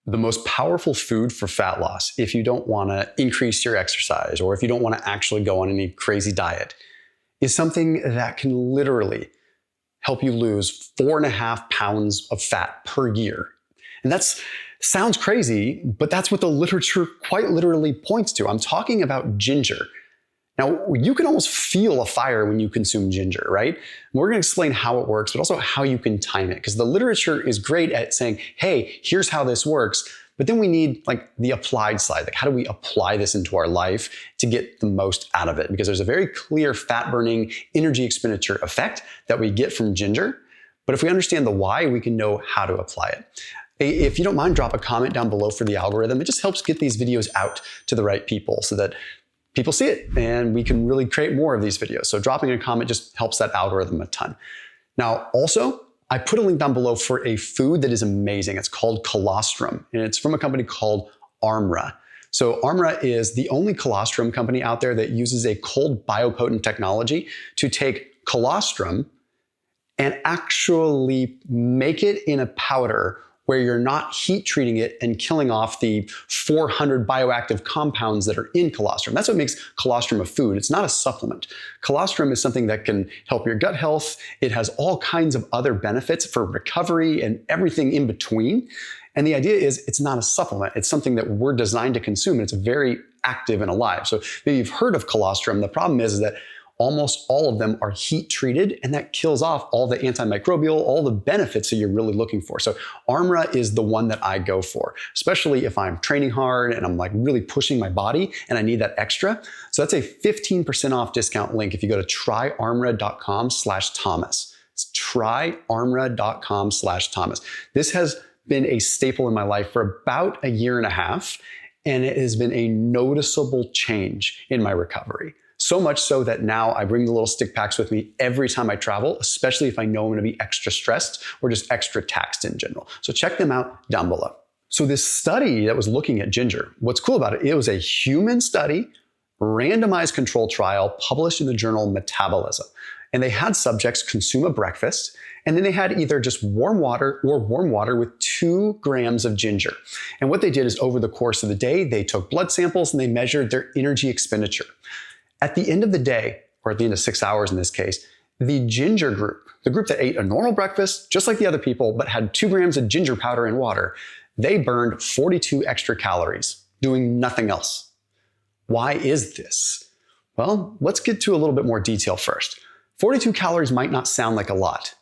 The most powerful food for fat loss, if you don't want to increase your exercise or if you don't want to actually go on any crazy diet, is something that can literally help you lose 4.5 pounds of fat per year. And that sounds crazy, but that's what the literature quite literally points to. I'm talking about ginger. Now, you can almost feel a fire when you consume ginger, right? We're going to explain how it works, but also how you can time it, because the literature is great at saying, hey, here's how this works. But then we need like the applied side. Like, how do we apply this into our life to get the most out of it? Because there's a very clear fat burning energy expenditure effect that we get from ginger. But if we understand the why, we can know how to apply it. If you don't mind, drop a comment down below for the algorithm. It just helps get these videos out to the right people so that people see it and we can really create more of these videos. So dropping a comment just helps that algorithm a ton. Now, also, I put a link down below for a food that is amazing. It's called colostrum, and it's from a company called ARMRA. So ARMRA is the only colostrum company out there that uses a cold biopotent technology to take colostrum and actually make it in a powder where you're not heat treating it and killing off the 400 bioactive compounds that are in colostrum. That's what makes colostrum a food. It's not a supplement. Colostrum is something that can help your gut health. It has all kinds of other benefits for recovery and everything in between. And the idea is it's not a supplement. It's something that we're designed to consume, and it's very active and alive. So maybe you've heard of colostrum. The problem is that almost all of them are heat treated, and that kills off all the antimicrobial, all the benefits that you're really looking for. So ARMRA is the one that I go for, especially if I'm training hard and I'm like really pushing my body and I need that extra. So that's a 15% off discount link if you go to tryarmra.com/Thomas. It's tryarmra.com/Thomas. This has been a staple in my life for about 1.5 years, and it has been a noticeable change in my recovery. So much so that now I bring the little stick packs with me every time I travel, especially if I know I'm going to be extra stressed or just extra taxed in general. So check them out down below. So this study that was looking at ginger, what's cool about it, it was a human study, randomized control trial published in the journal Metabolism. And they had subjects consume a breakfast, and then they had either just warm water or warm water with 2 grams of ginger. And what they did is over the course of the day, they took blood samples and they measured their energy expenditure. At the end of the day, or at the end of 6 hours in this case, the ginger group, the group that ate a normal breakfast, just like the other people, but had 2 grams of ginger powder in water, they burned 42 extra calories, doing nothing else. Why is this? Well, let's get to a little bit more detail first. 42 calories might not sound like a lot,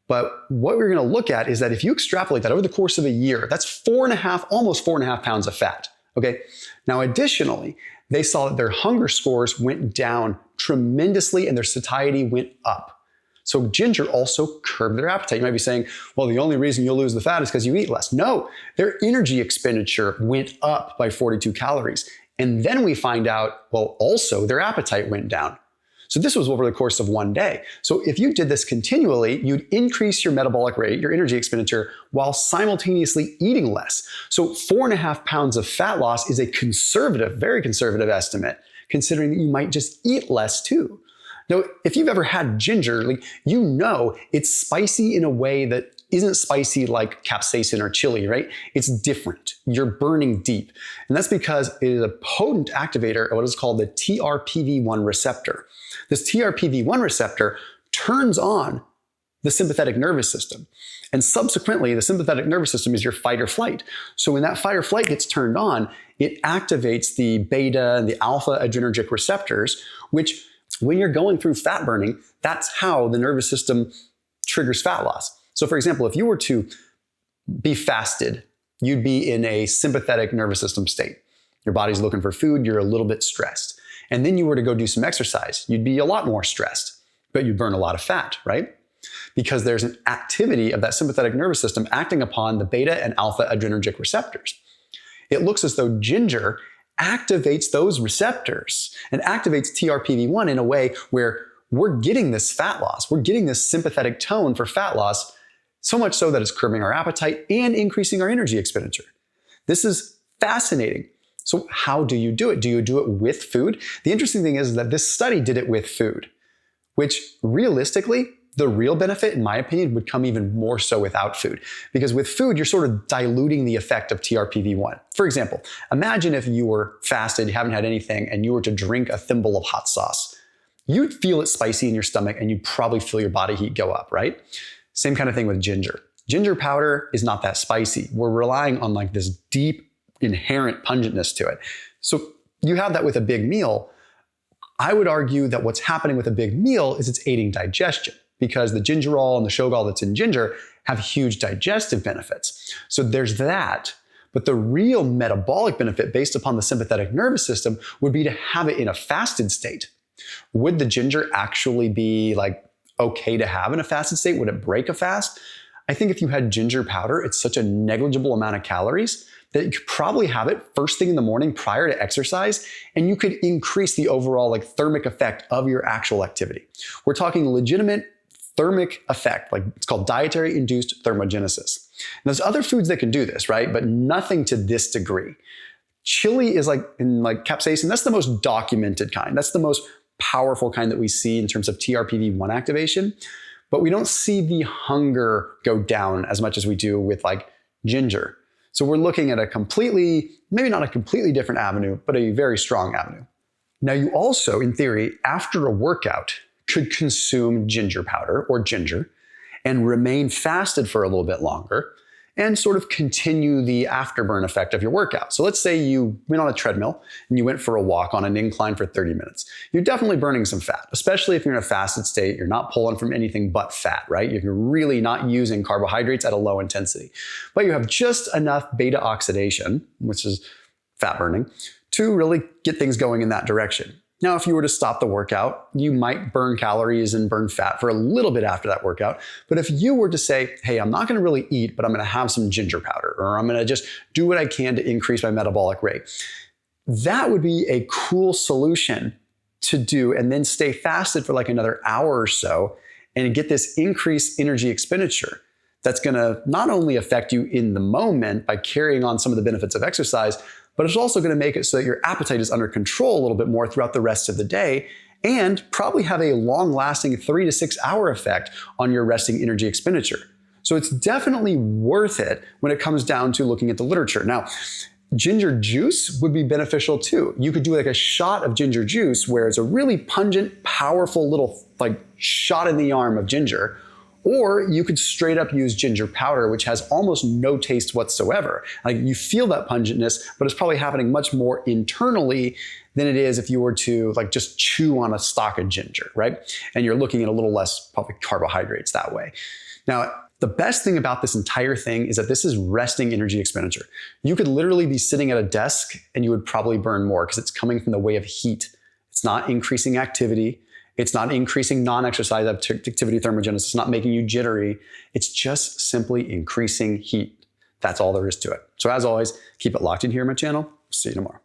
but what we're going to look at is that if you extrapolate that over the course of a year, that's 4.5, almost 4.5 pounds of fat. Okay. Now, additionally, they saw that their hunger scores went down tremendously and their satiety went up. So ginger also curbed their appetite. You might be saying, well, the only reason you'll lose the fat is because you eat less. No, their energy expenditure went up by 42 calories. And then we find out, well, also their appetite went down. So this was over the course of one day. So if you did this continually, you'd increase your metabolic rate, your energy expenditure, while simultaneously eating less. So 4.5 pounds of fat loss is a conservative, very conservative estimate, considering that you might just eat less too. Now, if you've ever had ginger, you know it's spicy in a way that isn't spicy like capsaicin or chili, right? It's different. You're burning deep. And that's because it is a potent activator of what is called the TRPV1 receptor. This TRPV1 receptor turns on the sympathetic nervous system. And subsequently, the sympathetic nervous system is your fight or flight. So when that fight or flight gets turned on, it activates the beta and the alpha adrenergic receptors, which when you're going through fat burning, that's how the nervous system triggers fat loss. So for example, if you were to be fasted, you'd be in a sympathetic nervous system state. Your body's looking for food, you're a little bit stressed. And then you were to go do some exercise, you'd be a lot more stressed, but you'd burn a lot of fat, right? Because there's an activity of that sympathetic nervous system acting upon the beta and alpha adrenergic receptors. It looks as though ginger activates those receptors and activates TRPV1 in a way where we're getting this fat loss. We're getting this sympathetic tone for fat loss, so much so that it's curbing our appetite and increasing our energy expenditure. This is fascinating. So how do you do it? Do you do it with food? The interesting thing is that this study did it with food, which realistically the real benefit, in my opinion, would come even more so without food. Because with food, you're sort of diluting the effect of TRPV1. For example, imagine if you were fasted, you haven't had anything, and you were to drink a thimble of hot sauce. You'd feel it spicy in your stomach, and you'd probably feel your body heat go up, right? Same kind of thing with ginger. Ginger powder is not that spicy. We're relying on like this deep, inherent pungentness to it. So you have that with a big meal. I would argue that what's happening with a big meal is it's aiding digestion, because the gingerol and the shogal that's in ginger have huge digestive benefits. So there's that. But the real metabolic benefit based upon the sympathetic nervous system would be to have it in a fasted state. Would the ginger actually be like okay to have in a fasted state? Would it break a fast? I think if you had ginger powder, it's such a negligible amount of calories that you could probably have it first thing in the morning prior to exercise, and you could increase the overall like thermic effect of your actual activity. We're talking legitimate thermic effect, like it's called dietary induced thermogenesis. And there's other foods that can do this, right? But nothing to this degree. Chili is like, in like capsaicin, that's the most documented kind. That's the most powerful kind that we see in terms of TRPV1 activation. But we don't see the hunger go down as much as we do with like ginger. So we're looking at a completely, maybe not a completely different avenue, but a very strong avenue. Now you also, in theory, after a workout, could consume ginger powder or ginger and remain fasted for a little bit longer and sort of continue the afterburn effect of your workout. So let's say you went on a treadmill and you went for a walk on an incline for 30 minutes. You're definitely burning some fat, especially if you're in a fasted state. You're not pulling from anything but fat, right? You're really not using carbohydrates at a low intensity. But you have just enough beta oxidation, which is fat burning, to really get things going in that direction. Now, if you were to stop the workout, you might burn calories and burn fat for a little bit after that workout. But if you were to say, hey, I'm not going to really eat, but I'm going to have some ginger powder, or I'm going to just do what I can to increase my metabolic rate, that would be a cool solution to do, and then stay fasted for like another hour or so and get this increased energy expenditure. That's going to not only affect you in the moment by carrying on some of the benefits of exercise, but it's also going to make it so that your appetite is under control a little bit more throughout the rest of the day, and probably have a long-lasting 3 to 6 hour effect on your resting energy expenditure. So it's definitely worth it when it comes down to looking at the literature. Now, ginger juice would be beneficial too. You could do like a shot of ginger juice where it's a really pungent, powerful little like shot in the arm of ginger. Or you could straight up use ginger powder, which has almost no taste whatsoever. Like you feel that pungentness, but it's probably happening much more internally than it is if you were to like just chew on a stalk of ginger, right? And you're looking at a little less probably carbohydrates that way. Now, the best thing about this entire thing is that this is resting energy expenditure. You could literally be sitting at a desk and you would probably burn more because it's coming from the way of heat. It's not increasing activity. It's not increasing non-exercise activity thermogenesis. It's not making you jittery. It's just simply increasing heat. That's all there is to it. So as always, keep it locked in here on my channel. See you tomorrow.